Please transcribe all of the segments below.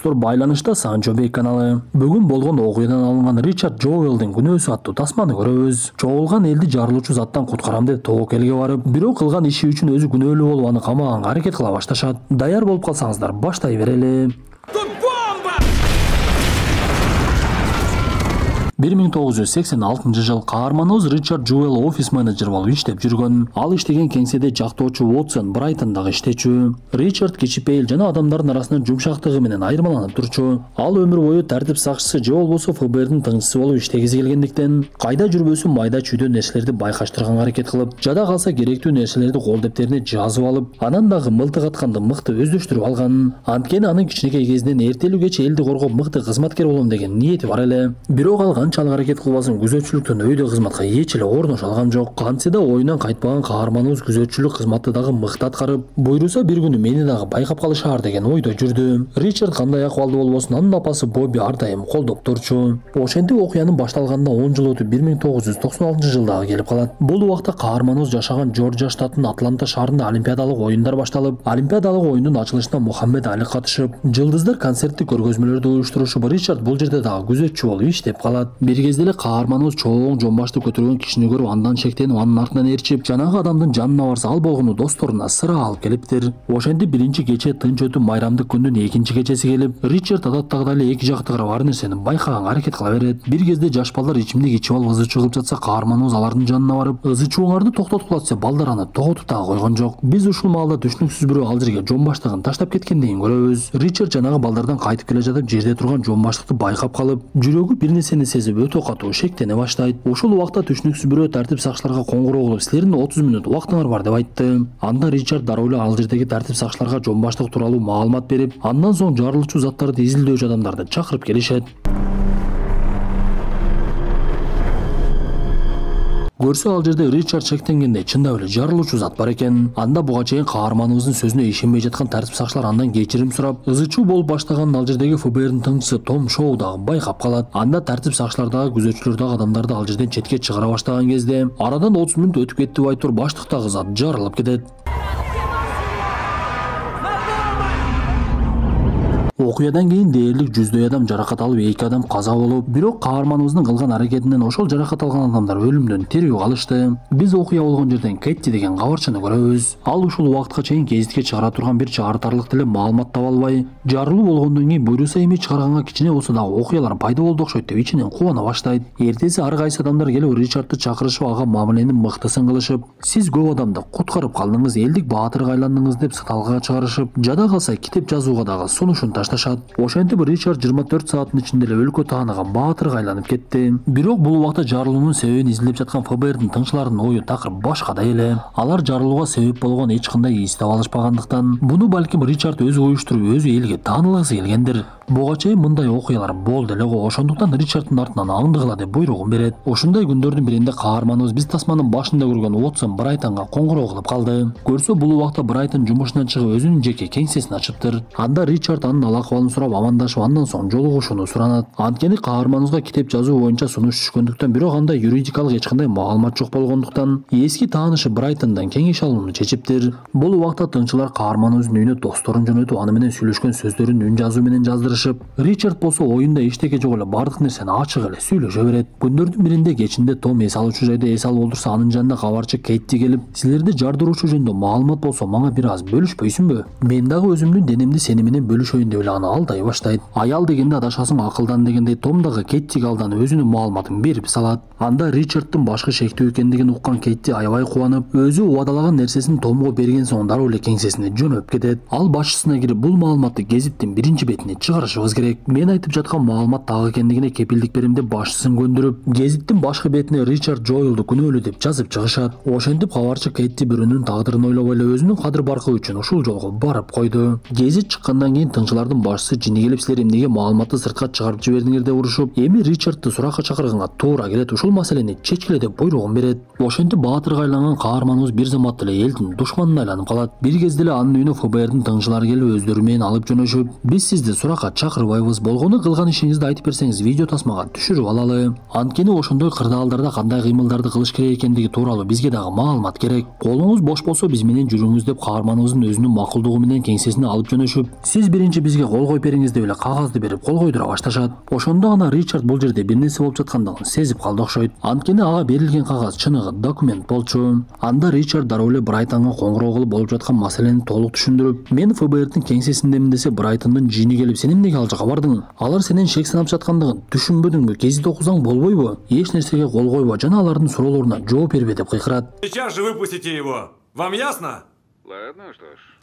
Байланышта Санчо Бей каналы. Бүгүн болгон окуядан алынган Ричард Джоуэлдин күнөөсү аттуу тасманы көрөбүз. Чогулган элди жарылуучу заттан куткарам деп тобокелге барып, бирок кылган иши үчүн өзү күнөөлүү болуп аны камаганга аракет кыла башташат. Даяр болуп калсаңыздар баштай берели. 1986 жыл каарманыбыз Ричард Джоуэл офис менеджер болуп иштеп жүргөн. Ал иштеген кеңседе жактоочу Уотсон Брайтондагы иштечү. Ричард кичипейил жана адамдардын арасынан жумшактыгы менен айырмаланып турчу. Ал өмүр бою тартип сакчысы же болбосо ФБРдин тыңчысы болуп иштегиси келгендиктен кайда жүрбөсүн майда чүйдө нерселерди байкаштырганга аракет кылып, жада калса керектүү нерселерди кол дептерине жазып алып, анан дагы мылтык атканды мыкты өздөштүрүп алган. Анткени анын кичинекей кезинен эртелүү кеч элди коргоп мыкты кызматкер болом деген ниети бар эле. Бирок ал канчалык аракет кылбасын күзөтчүлүктөн өйдө кызматка эч эле орношо алган жок. Кантсе да оюнан кайтпаган каарманыбыз күзөтчүлүк кызматты дагы мыкты аткарып, буйруса бир күнү мени дагы байкап калышаар деген ойдо жүрдү. Ричард кандай акыбалда болбосун анын апасы Бобби ар дайым колдоп турчу. Ошентип окуянын башталганына 10 жыл өтүп 1996 жылдагы келип калат. Бул убакта каарманыбыз жашаган Жоржия штатынын Атланта шаарында олимпиадалык оюндар башталып, олимпиадалык оюндун ачылышына Мухаммед Али катышып, жылдыздар концерттик көргөзмөлөрдү уюштурушуп, Ричард бул жерде дагы күзөтчү болуп иштеп калат. Бир кезде эле каарманыбыз чоң жомбашты көтөргөн кишини көрүп, андан шектенип, анын артынан ээрчип, жанагы адамдын жанына барса, ал болгону досторуна сыра алып келиптир. Ошентип биринчи кече тынч өтүп, майрамдык күндүн экинчи кечеси келип, Ричард адаттагыдай эле эки жактыгыра бар нерсени байкаганга аракет кыла берет. Бир кезде жаш балдар ичимдик ичип алып ызы чуу кылып жатса, каарманыбыз алардын жанына барып, ызы чууңарды токтоткула десе, балдар аны тоготуп дагы койгон жок. Биз ушул маалда түшүнүксүз бирөө ал жерге жомбаштыгын таштап кеткендигин көрөбүз. Ричард жанагы балдардан кайтып келе жатып, жерде турган жомбаштыкты байкап калып, жүрөгү бир нерсени сезип өтө катуу шектене баштайт. Ушул убакта түшүнүксүз бирөө тартип сакчыларга коңгуроо кылып, силердин 30 мүнөт убактыңар бар деп айтты. Анда Ричард дароо эле ал жердеги тартип сакчыларга жомбаштык тууралуу маалымат берип, андан соң жарылуучу заттарды изилдөөчү адамдарды чакырып келишет. Көрсө ал жерде Ричард шектенгендей чындап эле жарылуучу зат бар экен. Анда буга чейин каарманыбыздын сөзүнө ишенбей жаткан тартип сакчылар андан кечирим сурап, ызы чуу болуп баштаганын ал жердеги ФБРдин тыңчысы Том Шоу дагы байкап калат. Анда тартип сакчылар дагы күзөтчүлөр дагы адамдарды ал жерден четке чыгара баштаган кезде, арадан 30 мүнөт өтүп кетти деп айтып, баштыктагы зат жарылып кетет. Окуядан кийин дээрлик жүздөй адам жаракат алып, 2 адам каза болуп, бирок каарманыбыздын кылган аракетинен ошол жаракат алган адамдар өлүмдөн тирүү калышты. Биз окуя болгон жерден Кетти деген кабарчыны көрөбүз. Ал ушул убакытка чейин гезитке чыгара турган бир чыгартарлык деле маалымат таба албай, жарылуу болгондон кийин буйруса эми чыгарганга кичине болсо дагы окуялар пайда болду окшойт деп ичинен кубана баштайт. Эртеси ар кайсы адамдар келип Ричардты чакырышып, ага мамилени мыктысын кылышып, сиз көп адамды куткарып калдыңыз, элдик баатырга айландыңыз деп сыталга чыгарышып, жада калса китеп жазууга дагы сунушун ташташат. Ошентип Ричард 24 сааттын ичинде эле өлкө тааныга баатырга айланып кетти. Бирок бул убакта жарылуунун себебин изилдеп жаткан ФБРдин тыңчыларынын ою такыр башкадай эле. Алар жарылууга себеп болгон эч кандай из таба алышпагандыктан, буну балким Ричард өзү уюштуруп, өзү элге таанылгысы келгендир. Буга чейин мындай окуялар болду эле го, ошондуктан Ричарддын артынан аңдыгыла деп буйругун берет. Ошондой күндөрдүн биринде каарманыбыз биз тасманын башында көргөн Уотсон Брайтонго коңгуроо кылып калды. Көрсө бул убакта Брайтон жумушунан чыгып өзүнүн жеке кеңсесин ачыптыр. Анда Ричард анын ал акыбалын сурап, амандашып, андан соң жолугушууну суранат. Анткени каарманыбызга китеп жазуу боюнча сунуш түшкөндүктөн, бирок анда юридикалык эч кандай маалымат жок болгондуктан, эски таанышы Брайтондан кеңеш алууну чечиптир. Бул убакта тыңчылар каарманыбыздын үйүнө досторун жөнөтүп, аны менен сүйлөшкөн сөздөрүн үн жазуу менен жаздырышып, Ричард болсо оюнда эчтеке жок эле бардык нерсени ачык эле сүйлөшө берет. Күндөрдүн биринде кечинде Том эс алуучу жайда эс алып олтурса, анын жанына кабарчы Кетти келип, силерди жардыруучу жөнүндө маалымат болсо мага бир аз бөлүшпөйсүңбү? Мен дагы өзүмдүн денемди сени менен бөлүшөйүн деп эле аны алдай баштайт. Аял дегенде адашасың, акылдан дегендей Том дагы Кеттиге алданып өзүнүн маалыматын берип салат. Анда Ричарддын башкы шектүү экендигин уккан Кетти аябай кубанып, өзү убадалаган нерсесин Томго берген соң дароо эле кеңсесине жөнөп кетет. Ал башчысына кирип, бул маалыматты гезиттин биринчи бетине чыгарышыбыз керек. Мен айтып жаткан маалымат так экендигине кепилдик берем деп башчысын көндүрүп, гезиттин башкы бетине Ричард Джоуэлду күнөөлүү деп жазып чыгышат. Ошентип кабарчы Кетти бирөөнүн тагдырын ойлобой эле өзүнүн кадыр баркы үчүн ушул жолго барып койду. Гезит чыккандан кийин тыңчылардын башчысы жини келип, силер эмнеге маалыматты сыртка чыгарып жибердиңер деп урушуп, эми Ричардты суракка чакырганга туура келет, ушул маселени чечкиле деп буйругун берет. Ошентип баатырга айланган каарманыбыз бир замат эле элдин душманына айланып калат. Бир кезде эле анын үйүнө ФБРдин тыңчылары келип, өздөрү менен алып жөнөшүп, биз сизди суракка чакырбайбыз. Болгону кылган ишиңизди айтып берсеңиз видео тасмага түшүрүп алалы. Анткени ошондой кырдаалдарда кандай кыймылдарды кылыш керек экендиги тууралуу бизге дагы маалымат керек. Колуңуз бош болсо биз менен жүрүңүз деп каарманыбыздын өзүнүн макулдугу менен кеңсесине алып жөнөшүп, сиз биринчи бизге кол коюп бериңиз деп эле кагазды берип кол койдура башташат. Ошондо гана Ричард бул жерде бир нерсе болуп жаткандыгын сезип калды окшойт. Анткени ага берилген кагаз чыныгы документ болчу. Анда Ричард дароо эле Брайтонго коңгуроо кылып болуп жаткан маселени толук түшүндүрүп, мен ФБРдин кеңсесиндемин десе Брайтондун жини келип сен эмнеге ал жака бардың? Алар сенен шек санап жаткандыгын түшүнбөдүңбү? Гезит окусаң болбойбу? Эч нерсеге кол койбо жана алардын суроолоруна жооп бербе деп кыйкырат. Сейчас же выпустите его. Вам ясно? Ладно, что ж.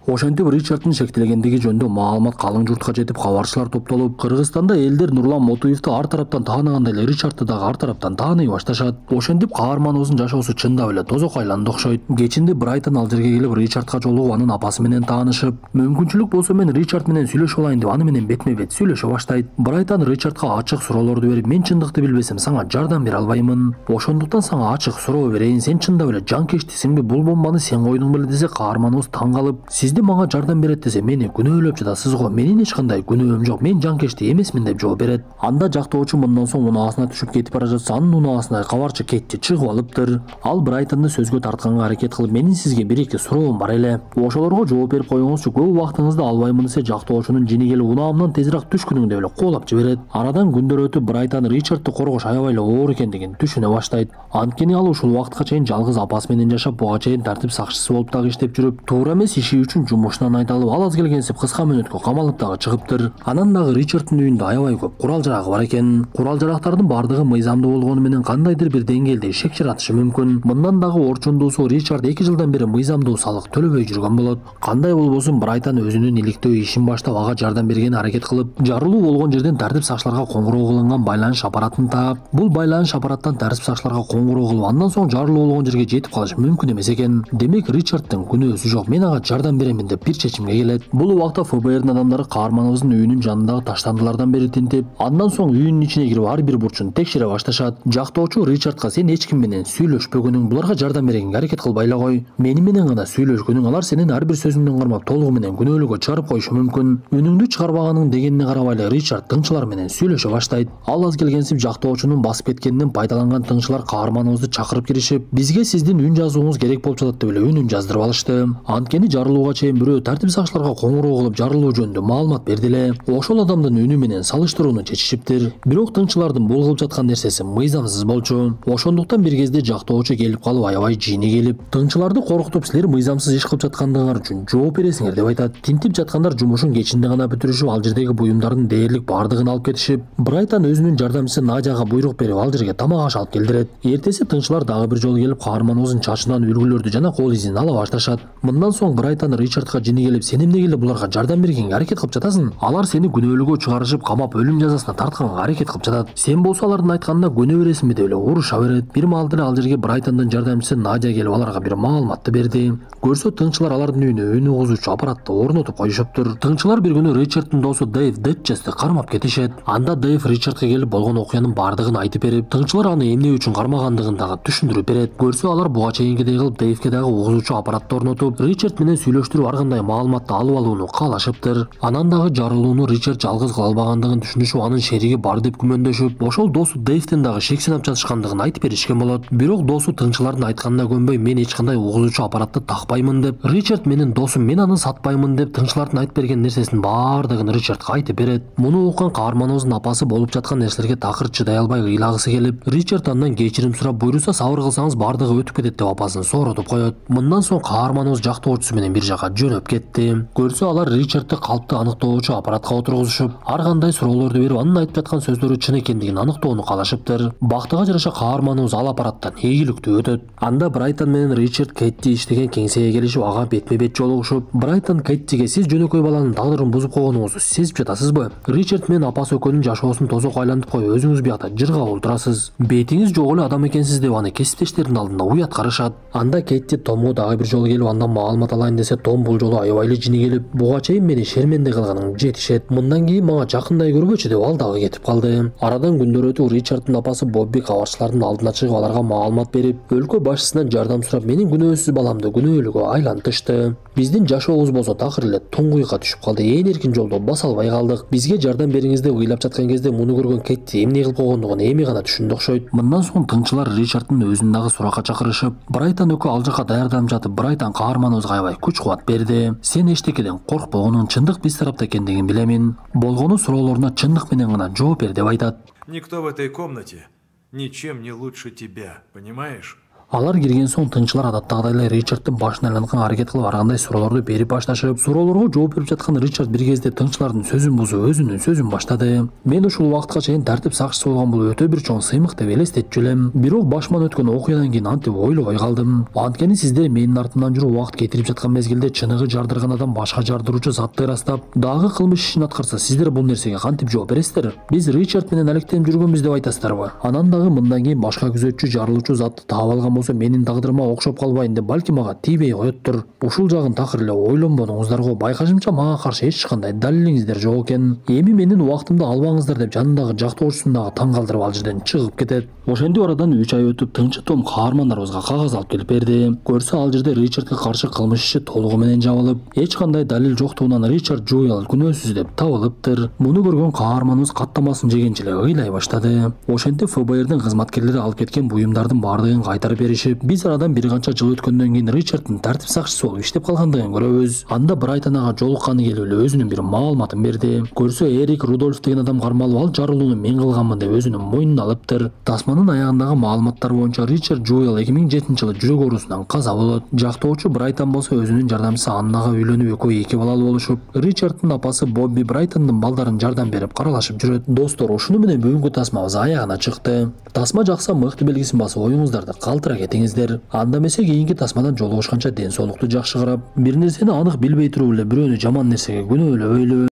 Ошентип Ричарддын шектелгендиги жөнүндө маалымат калың журтка жетип, кабарчылар топтолуп, Кыргызстанда элдер Нурлан Мотуевди ар тараптан тааныгандай эле Ричардды дагы ар тараптан тааный башташат. Ошентип каарманыбыздын жашоосу чындап эле тозок айланды окшойт. Кечинде Брайтон ал жерге келип Ричардга жолугуп, анын апасы менен таанышып, мүмкүнчүлүк болсо мен Ричард менен сүйлөшүп алайын деп аны менен бетме бет сүйлөшө баштайт. Брайтон Ричардга ачык суроолорду берип, мен чындыкты билбесем сага жардам бере албаймын. Ошондуктан сага ачык суроо берейин, сен чындап эле жанкечтисиңби? Бул бомбаны сен койдуң беле десе, каарманыбыз таң калып, сизди мага жардам берет десе мени күнөөлөп жатасыз го. Менин эч кандай күнөөм жок. Мен жанкечти эмесмин деп жооп берет. Анда жактоочу мындан соң унаасына түшүп кетип бара жатса, анын унаасына кабарчы Кетти чыгып алыптыр. Ал Брайтонду сөзгө тартканга аракет кылып, менин сизге бир-эки суроом бар эле. Ошолорго жооп берип коюңузчу. Көп убактыңызды албаймын десе, жактоочунун жини келип унаамдан тезирээк түшкүнүң деп эле куулап жиберет. Арадан күндөр өтүп, Брайтон Ричардды коргош аябай эле оор экендигин түшүнө баштайт. Анткени ал ушул убакытка чейин жалгыз апасы менен жашап, буга чейин тартип сакчысы болуп дагы иштеп жүрүп, туура эмес иши үчүн жумушунан айдалып, ал аз келгенсип кыска мөөнөткө камалып дагы чыгыптыр. Анан дагы Ричарддын үйүндө аябай көп курал жарагы бар экен. Курал жарактардын бардыгы мыйзамдуу болгону менен кандайдыр бир деңгээлде шек жаратышы мүмкүн. Мындан дагы орчундуусу, Ричард 2 жылдан бери мыйзамдуу салык төлөбөй жүргөн болот. Кандай болбосун, Брайтон өзүнүн иликтөө ишин баштап, ага жардам бергенге аракет кылып, жарылуу болгон жерден тартип сакчыларга коңгуроо кылынган байланыш аппаратын таап, бул байланыш аппараттан тартип сакчыларга коңгуроо кылып, андан соң жарылуу болгон жерге жетип калыш мүмкүн эмес экен. Демек Ричарддын күнөөсү жок. Мен ага жардам беремин деп бир чечимге келет. Бул убакта ФБРдин адамдары каарманыбыздын үйүнүн жанындагы таштандылардан бери тинтип, андан соң үйүнүн ичине кирип ар бир бурчун текшере башташат. Жактоочу Ричардга сен эч ким менен сүйлөшпөгөнүң, буларга жардам бергенге аракет кылбай эле кой. Мени менен гана сүйлөшкөнүң, алар сенин ар бир сөзүңдөн кармап толугу менен күнөөлүүгө чыгарып коюшу мүмкүн. Үнүңдү чыгарбаганың дегенине карабай эле Ричард тыңчылар менен сүйлөшө баштайт. Ал аз келгенсип жактоочунун басып кеткенинен пайдаланган тыңчылар каарманыбызды чакырып киришип, бизге сиздин үн жазууңуз керек болуп жатат деп эле үнүн жаздырып алышты. Анткени жарылууга чейин бирөө тартип сакчыларга коңгуроо кылып жарылуу жөнүндө маалымат берди эле. Ошол адамдын үнү менен салыштырууну чечишиптир. Бирок тыңчылардын бул кылып жаткан нерсеси мыйзамсыз болчу. Ошондуктан бир кезде жактоочу келип калып, аябай жини келип, тыңчыларды коркутуп, силер мыйзамсыз иш кылып жаткандыгыңар үчүн жооп бересиңер деп айтат. Тинтип жаткандар жумушун кечинде гана бүтүрүшүп, ал жердеги буюмдардын дээрлик бардыгын алып кетишип, Брайтон өзүнүн жардамчысы Надяга буйрук берип, ал жерге тамак аш алып келдирет. Эртеси тыңчылар дагы бир жолу келип, каарманыбыздын чачынан үлгүлөрдү жана кол изин ала башташат. Мындан соң Брайтон Ричардга жини келип, сен эмнеге эле буларга жардам бергенге аракет кылып жатасың? Алар сени күнөөлүүгө чыгарышып, камап өлүм жазасына тартканга аракет кылып жатат. Сен болсо алардын айтканына көнө бересиңби деп эле уруша берет. Бир маалда эле ал жерге Брайтондун жардамчысы Надя келип аларга бир маалыматты берди. Көрсө тыңчылар алардын үйүнө өн угузуучу аппаратты орнотуп коюшуптур. Тыңчылар бир күнү Ричарддын досу Дэйв Детчести кармап кетишет. Анда Дэйв Ричардга келип болгон окуянын бардыгын айтып берип, тыңчылар аны эмне үчүн кармагандыгын дагы түшүндүрүп берет. Көрсө алар буга чейинкидей кылып Дэйвге дагы угузуучу аппаратты орнотуп, Ричард менен сүйлөштүрүп ар кандай маалыматты алып алууну каалашыптыр. Анан дагы жарылууну Ричард жалгыз кыла албагандыгын түшүнүшүп, анын шериги бар деп күмөндөшүп, ошол досу Дэйвден дагы шек санап жатышкандыгын айтып беришкен болот. Бирок досу тыңчылардын айтканына көнбөй, мен эч кандай угузуучу аппаратты такпаймын деп, Ричард менин досум, мен аны сатпаймын деп тыңчылардын айтып берген нерсесинин бардыгын Ричардга айтып берет. Муну уккан каарманыбыздын апасы болуп жаткан нерселерге такыр чыдай албай ыйлагысы келип, Ричард андан кечирим сурап, буйруса сабыр кылсаңыз бардыгы өтүп кетет деп апасын сооротуп коет. Мындан соң каарманыбыз жактоочусу менен бир жака жөнөп кетти. Көрсө алар Ричардты калпты аныктоочу аппаратка отургузушуп, ар кандай суроолорду берип, анын айтып жаткан сөздөрү чын экендигин аныктоону каалашыптыр. Бактыга жараша каарманыбыз ал аппараттан ийгиликтүү өтөт. Анда Брайтон менен Ричард Кетти иштеген кеңсеге келишип, ага бетме бет жолугушуп, Брайтон Кеттиге сиз жөнөкөй баланын тагдырын бузуп койгонуңузду сезип жатасызбы? Ричард менен апасы экөөнүн жашоосун тозок айлантып коюп, өзүңүз биякта жыргап олтурасыз. Бетиңиз жок эле адам экенсиз деп аны кесиптештеринин алдында уят карашат. Анда Кетти Томго дагы бир жолу келип, андан маалымат алайын десе, Том бул жолу аябай эле жини келип, буга чейин мени шерменде кылганың жетишет. Мындан кийин мага жакындай көрбөчү деп ал дагы кетип калды. Арадан күндөр өтүп, Ричарддын апасы Бобби кабарчылардын алдына чыгып, аларга маалымат берип, өлкө башчысынан жардам сурап, менин күнөөсүз баламды күнөөлүүгө айлантышты. Биздин жашообуз болсо такыр эле туңгуйга түшүп калды. Ээн эркин жолдо баса албай калдык. Бизге жардам бериңиз деп ыйлап жаткан кезде муну көргөн Кетти эмне кылып койгондугун эми гана түшүндү окшойт. Мындан соң тыңчылар Ричарддын өзүн дагы суракка чакырышып, Брайтан өкү ал жака даярданып жатып, Брайтан каарманыбызга аябай күч-кубат берди. Сен эчтекеден коркпогонун, чындык биз тарапта экендигин билемин. Болгону суроолоруна чындык менен гана жооп бер деп айтат. Никто в этой комнате ничем не лучше тебя, понимаешь? Алар кирген соң тыңчылар адаттагыдай эле Ричарддын башына айланган аракет кылып аргандай суроолорду берип башташып, суроолорго жооп берип жаткан Ричард бир кезде тыңчылардын сөзүн бузуп, өзүнүн сөзүн баштады. Мен ушул убакытка чейин тартип сакчысы болгон бул өтө бир чоң сыймык деп элестетчү элем. Бирок башыман өткөн окуядан кийин антип ойлобой калдым. Анткени сиздер менин артымдан жүрүп убакыт кетирип жаткан мезгилде чыныгы жардырган адам башка жардыруучу затты ырастап, дагы кылмыш ишин аткарса, сиздер бул нерсеге кантип жооп бересиздер? Биз Ричард менен алектенип жүргөнбүз деп айтасыздарбы? Анан дагы мындан кийин башка күзөтчү жарылуучу затты таап алган болсо, менин тагдырыма окшоп калбайын деп балки мага тийбей коёттур. Ушул жагын такыр эле ойлонбодуңуздарго. Байкашымча мага каршы эч кандай далилиңиздер жок экен. Эми менин убактымды албаңыздар деп жанындагы жактоочусун дагы таң калтырып ал жерден чыгып кетет. Ошентип арадан 3 ай өтүп тыңчы Том каармандарыбызга кагаз алып келип берди. Көрсө ал жерде Ричардга каршы кылмыш иши толугу менен жабылып, эч кандай далил жоктугунан Ричард Джоэл күнөөсүз деп табылыптыр. Муну көргөн каарманыбыз каттамасын жегенче эле ыйлай баштады. Ошентип ФБРдин кызматкерлери алып кеткен буюмдардын баардыгын кайтарып беришип, биз арадан бир канча жыл өткөндөн кийин Ричарддын тартип сакчысы болуп иштеп калгандыгын көрөбүз. Анда Брайтанага жолукканы келип эле өзүнүн бир маалыматын берди. Көрсө Эрик Рудольф деген адам кармалып, ал жарылууну мен кылганмын деп өзүнүн мойнуна алыптыр. Тасманын аягындагы маалыматтар боюнча Ричард Джоэл 2007-жылы жүрөк оорусунан каза болот. Жактоочу Брайтан болсо өзүнүн жардамчысы Аннага үйлөнүп, экөө 2 балалуу болушуп, Ричарддын апасы Бобби Брайтандын балдарын жардам берип каралашып жүрөт. Достор, ушуну менен бүгүнкү тасмабыз аягына чыкты. Тасма жакса мыкты белгисин басып оюңуздарды калтыра кетиңиздер. Анда эмесе кийинки тасмадан жолугушканча ден соолукту жакшы карап, бир нерсени анык билбей туруп эле бирөөнү жаман нерсеге күнөөлөбөйлү.